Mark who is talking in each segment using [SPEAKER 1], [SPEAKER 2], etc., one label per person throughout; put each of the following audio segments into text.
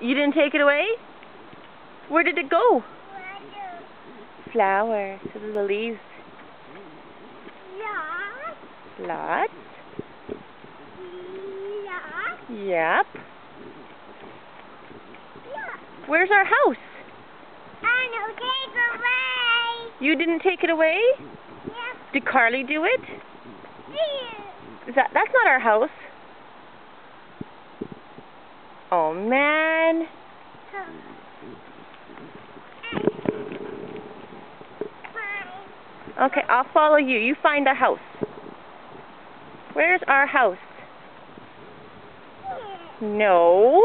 [SPEAKER 1] You didn't take it away? Where did it go? Flower. So the leaves. Lots. Yep. Where's our house?
[SPEAKER 2] I know, take it away.
[SPEAKER 1] You didn't take it away?
[SPEAKER 2] Yep.
[SPEAKER 1] Did Carly do it?
[SPEAKER 2] Yeah.
[SPEAKER 1] That's not our house. Oh man. Okay, I'll follow you. You find the house. Where's our house? No.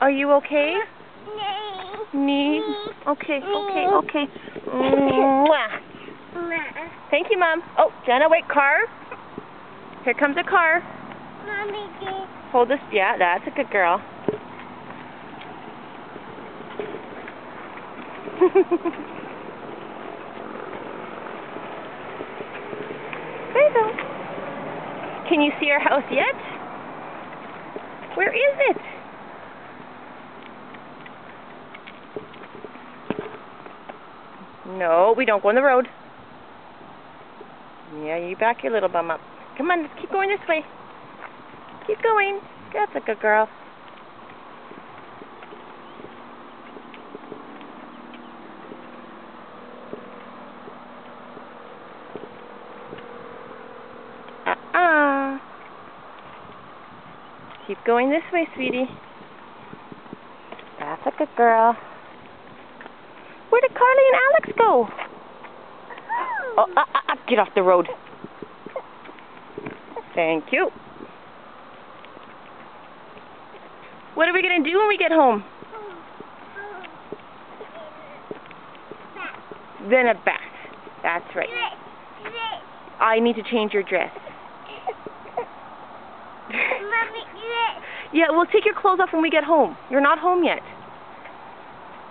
[SPEAKER 1] Are you okay? Knee. Okay. Mwah. Thank you, Mom. Oh, Jenna, wait, car. Here comes a car.
[SPEAKER 2] Mommy,
[SPEAKER 1] Hold this. Yeah, that's a good girl. There you go. Can you see our house yet? Where is it? No, we don't go on the road. Yeah, you back your little bum up. Come on, let's keep going this way. Keep going. That's a good girl. Keep going this way, sweetie. That's a good girl. Where did Carly and Alex go? Oh, get off the road. Thank you. What are we going to do when we get home? Then a bath. That's right. I need to change your dress. Yeah, we'll take your clothes off when we get home. You're not home yet.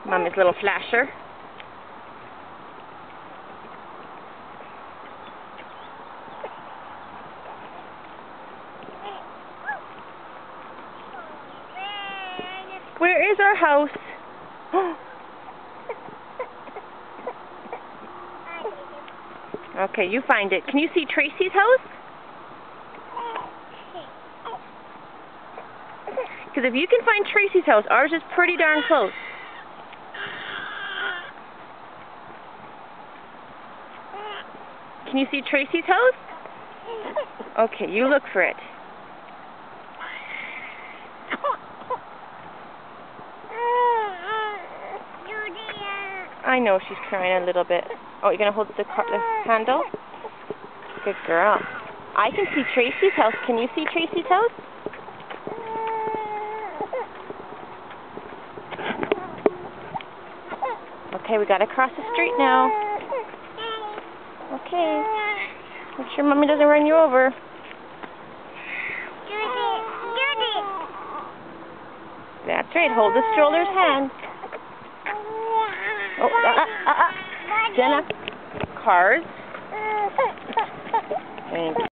[SPEAKER 1] Mommy's little flasher. Where is our house? Okay, you find it. Can you see Tracy's house? Because if you can find Tracy's house, ours is pretty darn close. Can you see Tracy's house? Okay, you look for it. I know she's crying a little bit. Oh, you're going to hold the handle? Good girl. I can see Tracy's house. Can you see Tracy's house? Okay, we got to cross the street now. Okay. Make sure Mommy doesn't run you over. That's right. Hold the stroller's hand. Oh, Jenna. Cars. Thank you.